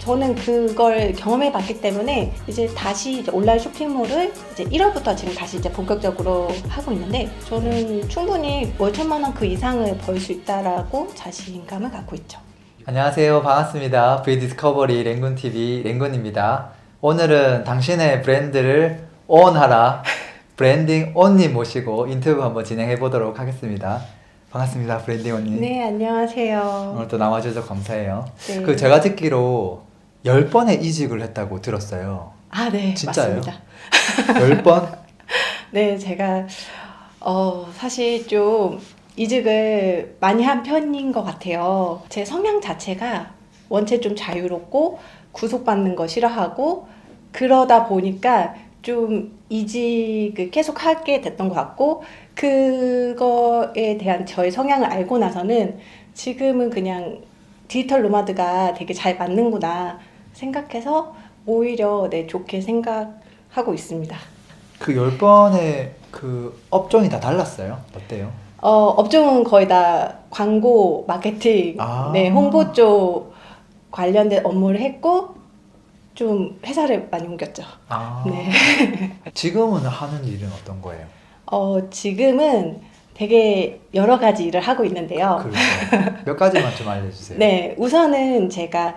저는 그걸 경험해 봤기 때문에 이제 다시 이제 온라인 쇼핑몰을 이제 1월부터 지금 다시 이제 본격적으로 하고 있는데 저는 충분히 월 1,000만 원 그 이상을 벌 수 있다라고 자신감을 갖고 있죠. 안녕하세요. 반갑습니다. 브이디스커버리 랭군TV 랭군입니다. 오늘은 당신의 브랜드를 온하라 브랜딩 온님 모시고 인터뷰 한번 진행해 보도록 하겠습니다. 반갑습니다. 브랜딩 온님. 네, 안녕하세요. 오늘 또 나와주셔서 감사해요. 네. 제가 듣기로 10번의 이직을 했다고 들었어요. 아, 네, 진짜요? 맞습니다. 10번? 네, 제가 사실 좀 이직을 많이 한 편인 것 같아요. 제 성향 자체가 원체 좀 자유롭고 구속받는 거 싫어하고 그러다 보니까 좀 이직을 계속 하게 됐던 것 같고 그거에 대한 저의 성향을 알고 나서는 지금은 그냥 디지털 노마드가 되게 잘 맞는구나 생각해서 오히려 네, 좋게 생각하고 있습니다. 그 10번의 그 업종이 다 달랐어요? 어때요? 업종은 거의 다 광고, 마케팅, 아. 네, 홍보 쪽 관련된 업무를 했고 좀 회사를 많이 옮겼죠. 아. 네. 지금은 하는 일은 어떤 거예요? 지금은 되게 여러 가지 일을 하고 있는데요. 그렇죠. 몇 가지만 좀 알려주세요. 네, 우선은 제가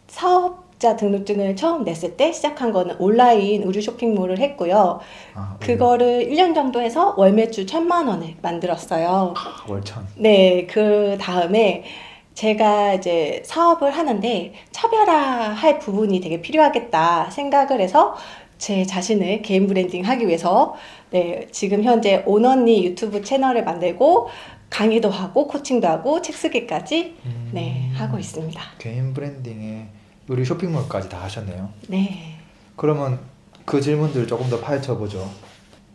사업자 등록증을 처음 냈을 때 시작한 거는 온라인 의류 쇼핑몰을 했고요. 아, 그거를 1년 정도 해서 월 매출 1,000만 원을 만들었어요. 월천. 네, 그 다음에 제가 이제 사업을 하는데 차별화할 부분이 되게 필요하겠다 생각을 해서 제 자신을 개인 브랜딩 하기 위해서 네, 지금 현재 온언니 유튜브 채널을 만들고 강의도 하고 코칭도 하고 책 쓰기까지 네, 하고 있습니다. 개인 브랜딩에 우리 쇼핑몰까지 다 하셨네요. 네. 그러면 그 질문들 조금 더 파헤쳐보죠.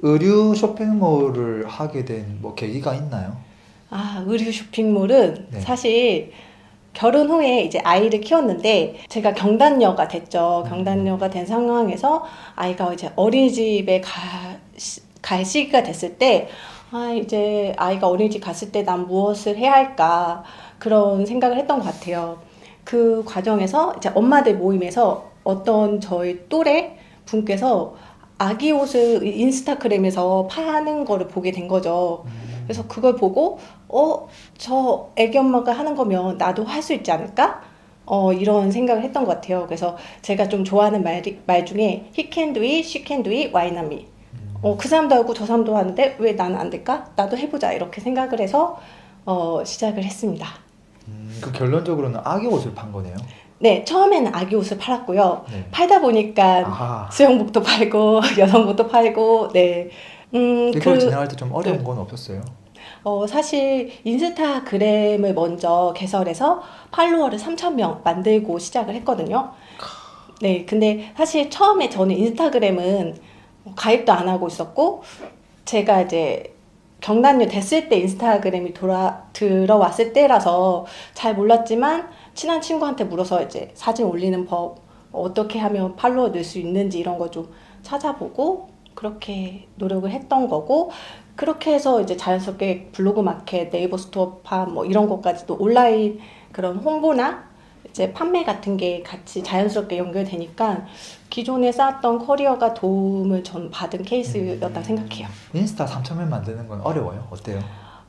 의류 쇼핑몰을 하게 된 뭐 계기가 있나요? 의류 쇼핑몰은 네. 사실 결혼 후에 이제 아이를 키웠는데 제가 경단녀가 됐죠. 경단녀가 된 상황에서 아이가 이제 어린이집에 갈 시기가 됐을 때 이제 아이가 어린이집 갔을 때 난 무엇을 해야 할까 그런 생각을 했던 것 같아요. 그 과정에서 이제 엄마들 모임에서 어떤 저희 또래 분께서 아기 옷을 인스타그램에서 파는 거를 보게 된 거죠. 그래서 그걸 보고 저 애기 엄마가 하는 거면 나도 할 수 있지 않을까? 이런 생각을 했던 것 같아요. 그래서 제가 좀 좋아하는 말 중에 he can do it, she can do it, why not me? 그 사람도 하고 저 사람도 하는데 왜 나는 안 될까? 나도 해보자 이렇게 생각을 해서 시작을 했습니다. 그 결론적으로는 아기 옷을 판 거네요. 네, 처음에는 아기 옷을 팔았고요. 네. 팔다 보니까 아하. 수영복도 팔고 여성복도 팔고 네. 이걸 진행할 때 좀 어려운 건 없었어요? 사실 인스타그램을 먼저 개설해서 팔로워를 3,000명 만들고 시작을 했거든요. 네, 근데 사실 처음에 저는 인스타그램은 가입도 안 하고 있었고 제가 이제 경단녀 됐을 때 인스타그램이 들어왔을 때라서 잘 몰랐지만 친한 친구한테 물어서 이제 사진 올리는 법 어떻게 하면 팔로워 늘 수 있는지 이런 거 좀 찾아보고 그렇게 노력을 했던 거고 그렇게 해서 이제 자연스럽게 블로그 마켓, 네이버 스토어팜 뭐 이런 것까지도 온라인 그런 홍보나 이제 판매 같은 게 같이 자연스럽게 연결되니까 기존에 쌓았던 커리어가 도움을 전 받은 케이스였다 생각해요. 인스타 3,000명 만드는 건 어려워요? 어때요?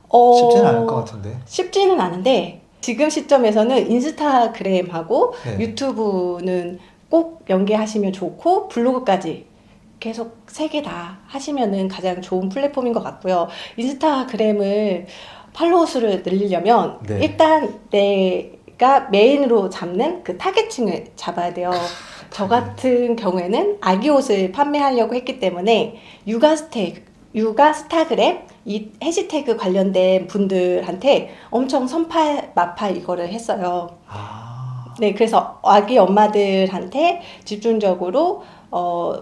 어, 쉽지는 않을 것 같은데. 쉽지는 않은데 지금 시점에서는 인스타그램하고 네. 유튜브는 꼭 연계하시면 좋고 블로그까지 계속 3개 다 하시면은 가장 좋은 플랫폼인 것 같고요. 인스타그램을 팔로워 수를 늘리려면 네. 일단 내가 메인으로 잡는 그 타겟층을 잡아야 돼요. 저 같은 경우에는 아기 옷을 판매하려고 했기 때문에 육아 스타그램 이 해시태그 관련된 분들한테 엄청 선팔 마팔 이거를 했어요. 네, 그래서 아기 엄마들한테 집중적으로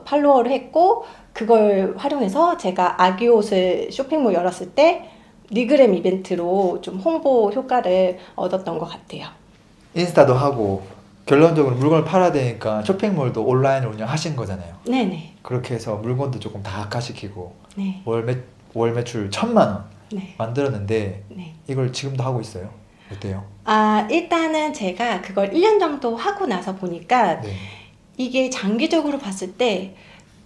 팔로워를 했고 그걸 활용해서 제가 아기 옷을 쇼핑몰 열었을 때 리그램 이벤트로 좀 홍보 효과를 얻었던 것 같아요. 인스타도 하고 결론적으로 물건을 팔아야 되니까 쇼핑몰도 온라인을 운영하신 거잖아요. 네네. 그렇게 해서 물건도 조금 다각화시키고 네. 월 매출 1,000만 원 네. 만들었는데 네. 이걸 지금도 하고 있어요? 어때요? 일단은 제가 그걸 1년 정도 하고 나서 보니까 네. 이게 장기적으로 봤을 때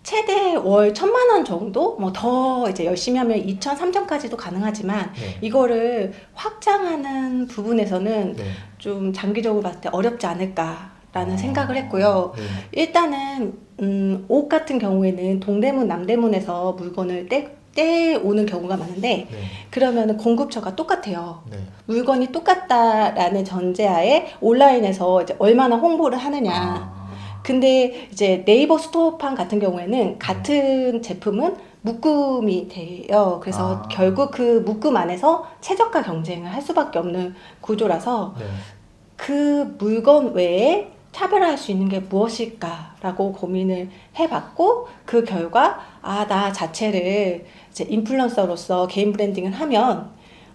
최대 월 1,000만 원 정도? 뭐 더 이제 열심히 하면 2천, 3천까지도 가능하지만 네. 이거를 확장하는 부분에서는 네. 좀 장기적으로 봤을 때 어렵지 않을까라는 아, 생각을 했고요. 네. 일단은 옷 같은 경우에는 동대문, 남대문에서 물건을 떼오는 경우가 많은데 네. 그러면은 공급처가 똑같아요. 네. 물건이 똑같다라는 전제하에 온라인에서 이제 얼마나 홍보를 하느냐. 아, 근데 이제 네이버 스토어판 같은 경우에는 같은 제품은 묶음이 돼요. 그래서 아. 결국 그 묶음 안에서 최저가 경쟁을 할 수밖에 없는 구조라서 네. 그 물건 외에 차별화할 수 있는 게 무엇일까라고 고민을 해봤고 그 결과 나 자체를 이제 인플루언서로서 개인 브랜딩을 하면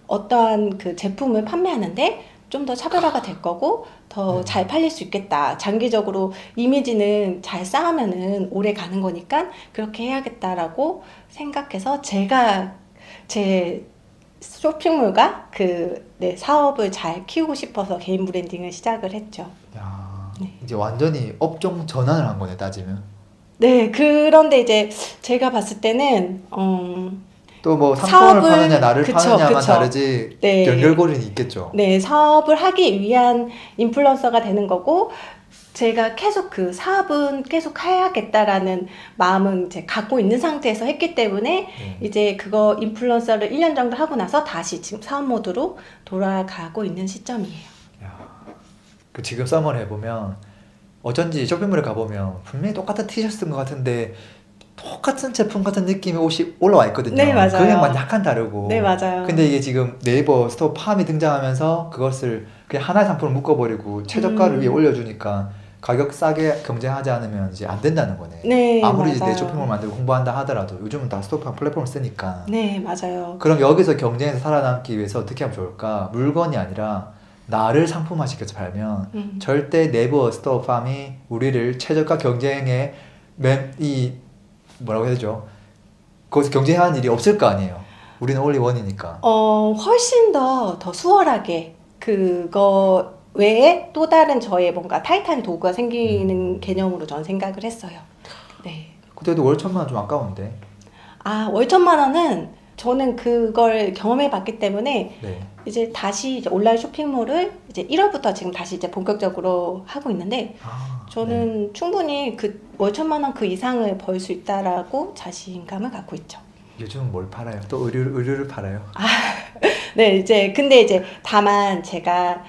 어떠한 그 제품을 판매하는데 좀 더 차별화가 될 거고 더 네. 잘 팔릴 수 있겠다. 장기적으로 이미지는 잘 쌓으면은 오래 가는 거니까 그렇게 해야겠다라고 생각해서 제가 제 쇼핑몰과 사업을 잘 키우고 싶어서 개인 브랜딩을 시작을 했죠. 야, 네. 이제 완전히 업종 전환을 한 거네, 따지면. 네, 그런데 이제 제가 봤을 때는 또 뭐 상품을 사업을- 파느냐, 나를 그쵸, 파느냐만 그쵸. 다르지 네. 연결고리는 있겠죠. 네, 사업을 하기 위한 인플루언서가 되는 거고 제가 계속 그 사업은 계속 해야겠다라는 마음은 이제 갖고 있는 상태에서 했기 때문에 네. 이제 그거 인플루언서를 1년 정도 하고 나서 다시 지금 사업 모드로 돌아가고 있는 시점이에요. 야, 그 지금 서머를 해보면 어쩐지 쇼핑몰에 가보면 분명히 똑같은 티셔츠인 것 같은데 똑같은 제품 같은 느낌의 옷이 올라와 있거든요. 네, 맞아요. 그냥만 약간 다르고. 네, 맞아요. 근데 이게 지금 네이버 스토어 팜이 등장하면서 그것을 그냥 하나의 상품을 묶어버리고 최저가를 위에 올려주니까 가격 싸게 경쟁하지 않으면 이제 안 된다는 거네. 네, 아무리 이제 내 맞아요. 쇼핑몰 만들고 홍보한다 하더라도 요즘은 다 스토어 팜 플랫폼을 쓰니까. 네, 맞아요. 그럼 여기서 경쟁에서 살아남기 위해서 어떻게 하면 좋을까? 물건이 아니라 나를 상품화시켜서 팔면 절대 네이버 스토어 팜이 우리를 최저가 경쟁에 뭐라고 해야 되죠? 거기서 경쟁하는 일이 없을 거 아니에요. 우리는 올리원이니까. 훨씬 더 수월하게 그거 외에 또 다른 저의 뭔가 타이트한 도구가 생기는 개념으로 전 생각을 했어요. 네. 그때도 월 1,000만 원 좀 아까운데. 월 1,000만 원은 저는 그걸 경험해 봤기 때문에 네. 이제 다시 이제 온라인 쇼핑몰을 이제 1월부터 지금 다시 이제 본격적으로 하고 있는데 저는 충분히 그 월 1,000만 원 그 이상을 벌 수 있다라고 자신감을 갖고 있죠. 요즘은 뭘 팔아요? 또 의류를 팔아요? 네, 근데 이제 다만 제가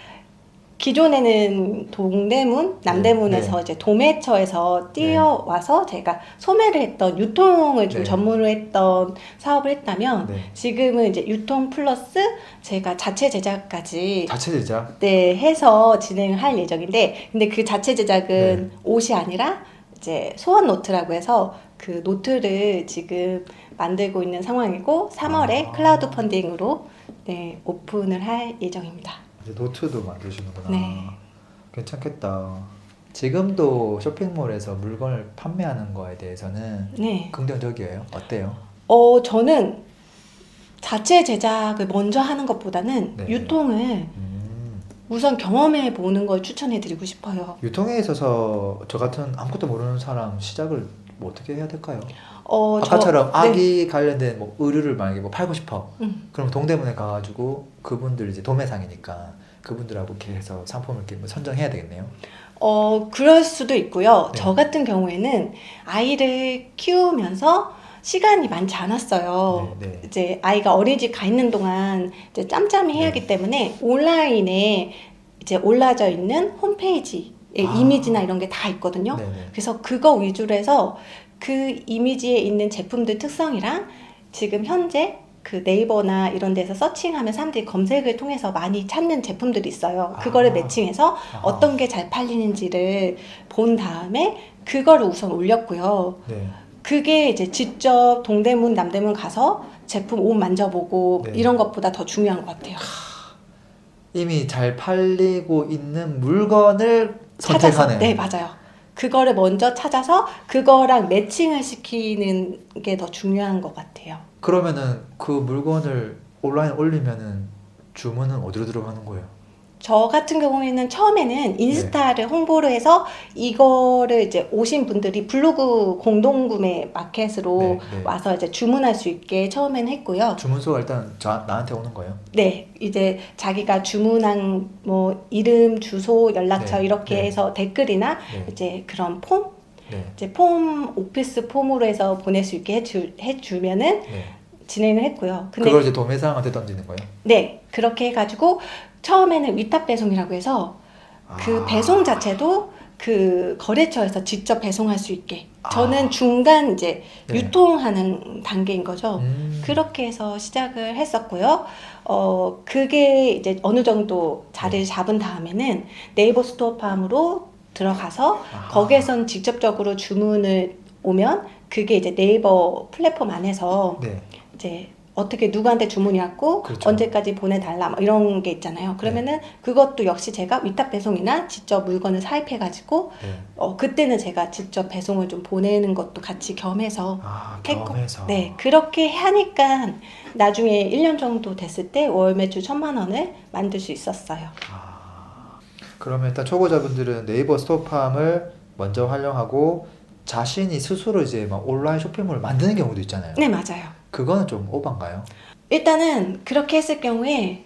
기존에는 동대문, 남대문에서 네. 이제 도매처에서 뛰어와서 제가 소매를 했던 유통을 좀 네. 전문으로 했던 사업을 했다면 네. 지금은 이제 유통 플러스 제가 자체 제작까지 자체 제작? 네, 해서 진행을 할 예정인데 근데 그 자체 제작은 네. 옷이 아니라 이제 소원 노트라고 해서 그 노트를 지금 만들고 있는 상황이고 3월에 클라우드 펀딩으로 네, 오픈을 할 예정입니다. 이제 노트도 만드시는구나. 네. 괜찮겠다. 지금도 쇼핑몰에서 물건을 판매하는 거에 대해서는 네. 긍정적이에요. 어때요? 저는 자체 제작을 먼저 하는 것보다는 네. 유통을 우선 경험해 보는 걸 추천해 드리고 싶어요. 유통에 있어서 저 같은 아무것도 모르는 사람 시작을 뭐 어떻게 해야 될까요? 저- 아까처럼 네. 아기 관련된 뭐 의류를 만약에 뭐 팔고 싶어. 음. 그럼 동대문에 가가지고 그분들 이제 도매상이니까 그분들하고 이렇게 해서 상품을 이렇게 뭐 선정해야 되겠네요. 그럴 수도 있고요. 네. 저 같은 경우에는 아이를 키우면서 시간이 많지 않았어요. 네, 네. 이제 아이가 어린이집 가 있는 동안 이제 짬짬이 해야 하기 때문에 온라인에 이제 올라져 있는 홈페이지에 이미지나 이런 게 다 있거든요. 네네. 그래서 그거 위주로 해서 그 이미지에 있는 제품들 특성이랑 지금 현재 그 네이버나 이런 데서 서칭하면 사람들이 검색을 통해서 많이 찾는 제품들이 있어요. 그거를 매칭해서 어떤 게 잘 팔리는지를 본 다음에 그거를 우선 올렸고요. 네. 그게 이제 직접 동대문, 남대문 가서 제품 옷 만져보고 네. 이런 것보다 더 중요한 것 같아요. 이미 잘 팔리고 있는 물건을 선택하는. 네, 맞아요. 그거를 먼저 찾아서 그거랑 매칭을 시키는 게 더 중요한 것 같아요. 그러면은 그 물건을 온라인 올리면은 주문은 어디로 들어가는 거예요? 저 같은 경우에는 처음에는 인스타를 홍보를 해서 이거를 이제 오신 분들이 블로그 공동구매 마켓으로 네, 네. 와서 이제 주문할 수 있게 처음에는 했고요. 주문서가 일단 나한테 오는 거예요? 네, 이제 자기가 주문한 뭐 이름, 주소, 연락처 네, 이렇게 네. 해서 댓글이나 네. 이제 그런 폼, 네. 이제 폼 오피스 폼으로 해서 보낼 수 있게 해주면은 네. 진행을 했고요. 근데 그걸 이제 도매상한테 던지는 거예요? 네, 그렇게 해가지고 처음에는 위탁 배송이라고 해서 그 배송 자체도 그 거래처에서 직접 배송할 수 있게. 저는 중간 이제 네. 유통하는 단계인 거죠. 그렇게 해서 시작을 했었고요. 그게 이제 어느 정도 자리를 잡은 다음에는 네이버 스토어팜으로 들어가서 아하. 거기에선 직접적으로 주문을 오면 그게 이제 네이버 플랫폼 안에서 네. 이제 어떻게 누구한테 주문이 왔고 그렇죠. 언제까지 보내달라 뭐 이런 게 있잖아요. 그러면은 그것도 역시 제가 위탁 배송이나 직접 물건을 사입해가지고 네. 그때는 제가 직접 배송을 좀 보내는 것도 같이 겸해서 했고, 경험해서. 네, 그렇게 하니까 나중에 1년 정도 됐을 때 월 매출 1,000만 원을 만들 수 있었어요. 그러면 일단 초보자분들은 네이버 스토어팜을 먼저 활용하고 자신이 스스로 이제 막 온라인 쇼핑몰을 만드는 경우도 있잖아요. 네, 맞아요. 그거는 좀 오반가요? 일단은 그렇게 했을 경우에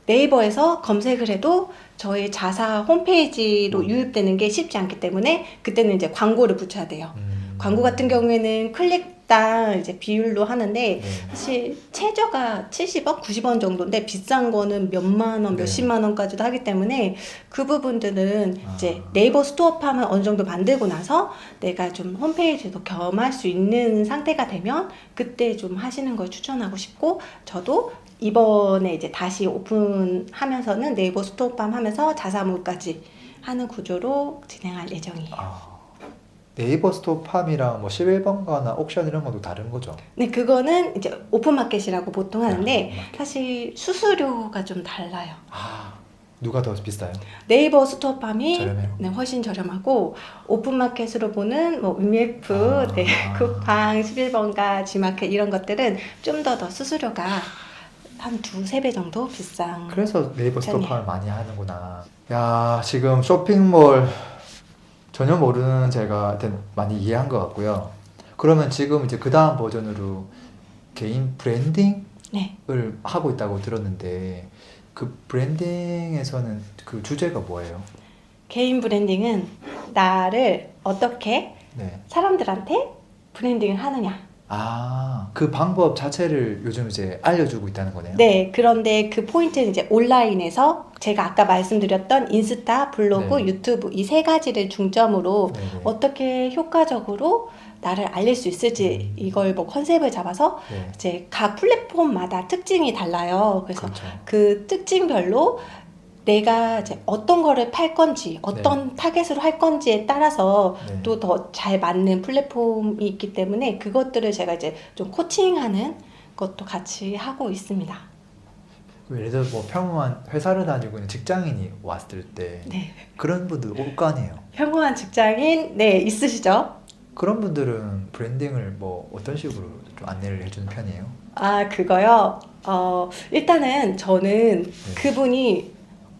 네이버에서 검색을 해도 저희 자사 홈페이지로 유입되는 게 쉽지 않기 때문에 그때는 이제 광고를 붙여야 돼요. 광고 같은 경우에는 클릭당 이제 비율로 하는데 네. 사실 최저가 70원, 90원 정도인데 비싼 거는 몇만 원, 네. 몇십만 원까지도 하기 때문에 그 부분들은 이제 네이버 스토어팜을 어느 정도 만들고 나서 내가 좀 홈페이지도 겸할 수 있는 상태가 되면 그때 좀 하시는 걸 추천하고 싶고, 저도 이번에 이제 다시 오픈하면서는 네이버 스토어팜 하면서 자사몰까지 하는 구조로 진행할 예정이에요. 네이버 스토어팜이랑 뭐 11번가나 옥션 이런 것도 다른 거죠? 네, 그거는 이제 오픈마켓이라고 보통 하는데 오픈마켓. 사실 수수료가 좀 달라요. 누가 더 비싸요? 네이버 스토어팜이 저렴해요? 네, 훨씬 저렴하고 오픈마켓으로 보는 뭐 UMF, 네, 쿠팡, 11번가, G마켓 이런 것들은 좀 더 수수료가 한 두세 배 정도 비싼. 그래서 네이버 편이에요. 스토어팜을 많이 하는구나. 야, 지금 쇼핑몰 전혀 모르는 제가 하여튼 많이 이해한 것 같고요. 그러면 지금 이제 그 다음 버전으로 개인 브랜딩을 네. 하고 있다고 들었는데 그 브랜딩에서는 그 주제가 뭐예요? 개인 브랜딩은 나를 어떻게 네. 사람들한테 브랜딩을 하느냐. 그 방법 자체를 요즘 이제 알려주고 있다는 거네요. 네, 그런데 그 포인트는 이제 온라인에서 제가 아까 말씀드렸던 인스타, 블로그, 네. 유튜브 이 세 가지를 중점으로 네네. 어떻게 효과적으로 나를 알릴 수 있을지 이걸 뭐 컨셉을 잡아서 네. 이제 각 플랫폼마다 특징이 달라요. 그래서 그렇죠. 그 특징별로 내가 이제 어떤 거를 팔 건지, 어떤 타겟으로 할 건지에 따라서 네. 또 더 잘 맞는 플랫폼이 있기 때문에 그것들을 제가 이제 좀 코칭하는 것도 같이 하고 있습니다. 예를 들어 뭐 평범한 회사를 다니고 있는 직장인이 왔을 때 네. 그런 분들 올 거 아니에요. 평범한 직장인, 네, 있으시죠? 그런 분들은 브랜딩을 뭐 어떤 식으로 좀 안내를 해주는 편이에요? 그거요. 일단은 저는 그분이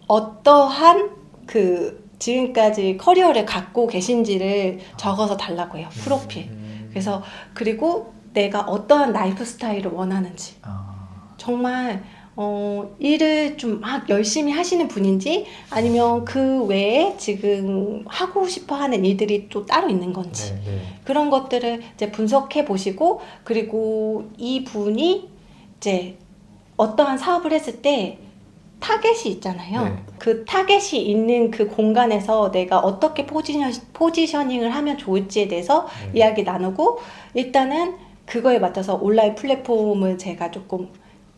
어떠한 그 지금까지 커리어를 갖고 계신지를 적어서 달라고 해요. 프로필. 그래서 그리고 내가 어떠한 라이프 스타일을 원하는지. 정말 일을 좀 막 열심히 하시는 분인지 아니면 그 외에 지금 하고 싶어 하는 일들이 또 따로 있는 건지. 네. 그런 것들을 이제 분석해 보시고, 그리고 이 분이 이제 어떠한 사업을 했을 때 타겟이 있잖아요. 네. 그 타겟이 있는 그 공간에서 내가 어떻게 포지셔닝을 하면 좋을지에 대해서 이야기 나누고, 일단은 그거에 맞춰서 온라인 플랫폼을 제가 조금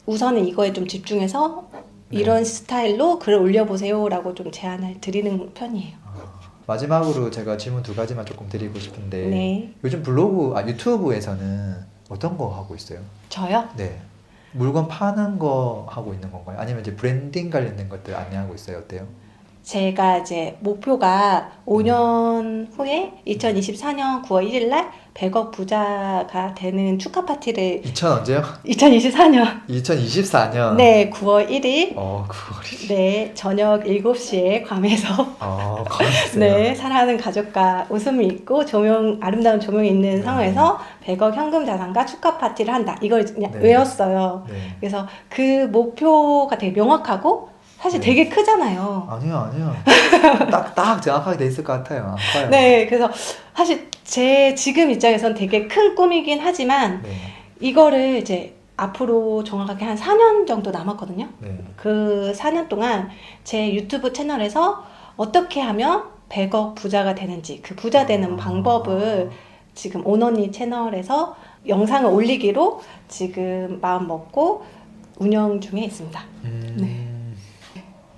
우선은 이거에 좀 집중해서 이런 스타일로 글을 올려보세요 라고 좀 제안을 드리는 편이에요. 마지막으로 제가 질문 두 가지만 조금 드리고 싶은데 네. 요즘 유튜브에서는 어떤 거 하고 있어요? 저요? 네. 물건 파는 거 하고 있는 건가요? 아니면 이제 브랜딩 관련된 것들 안내하고 있어요? 어때요? 제가 이제 목표가 5년 후에 2024년 9월 1일 날 100억 부자가 되는 축하 파티를 2000 언제요? 2024년 2024년. 네 9월 1일 9월이. 네 저녁 7시에 괌에서 거기세요. 네 사랑하는 가족과 웃음이 있고 아름다운 조명이 있는 네. 상황에서 100억 현금 자산과 축하 파티를 한다. 이걸 그냥 네. 외웠어요. 네. 그래서 그 목표가 되게 명확하고 사실 네. 되게 크잖아요. 아니요. 딱 정확하게 돼 있을 것 같아요. 안 커요. 네, 그래서 사실 제 지금 입장에선 되게 큰 꿈이긴 하지만 네. 이거를 이제 앞으로 정확하게 한 4년 정도 남았거든요. 네. 그 4년 동안 제 유튜브 채널에서 어떻게 하면 100억 부자가 되는지 그 부자 되는 방법을 지금 오너니 채널에서 영상을 올리기로 지금 마음 먹고 운영 중에 있습니다. 네.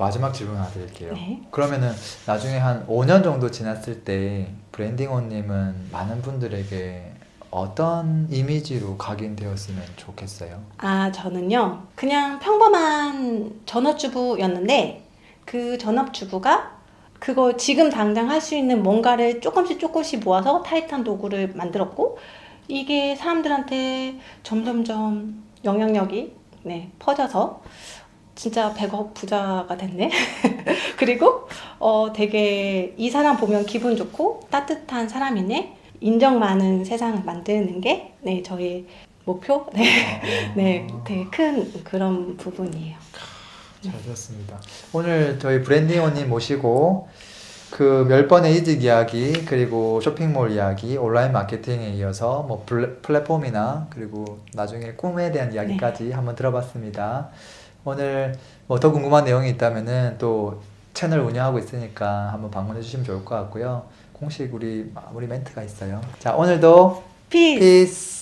마지막 질문 하나 드릴게요. 네. 그러면은 나중에 한 5년 정도 지났을 때 브랜딩원님은 많은 분들에게 어떤 이미지로 각인되었으면 좋겠어요? 저는요, 그냥 평범한 전업주부였는데, 그 전업주부가 그거 지금 당장 할 수 있는 뭔가를 조금씩 모아서 타이트한 도구를 만들었고, 이게 사람들한테 점점점 영향력이 퍼져서 진짜 100억 부자가 됐네. 그리고 되게 이 사람 보면 기분 좋고 따뜻한 사람이네. 인정 많은 세상을 만드는 게 저희 목표. 네, 되게 큰 그런 부분이에요. 잘 들었습니다. 오늘 저희 브랜딩원님 모시고 그 몇 번의 이직 이야기 그리고 쇼핑몰 이야기 온라인 마케팅에 이어서 뭐 플랫폼이나 그리고 나중에 꿈에 대한 이야기까지 한번 들어봤습니다. 오늘 뭐 더 궁금한 내용이 있다면은 또 채널 운영하고 있으니까 한번 방문해 주시면 좋을 것 같고요. 공식 우리 마무리 멘트가 있어요. 자, 오늘도 피스! 피스!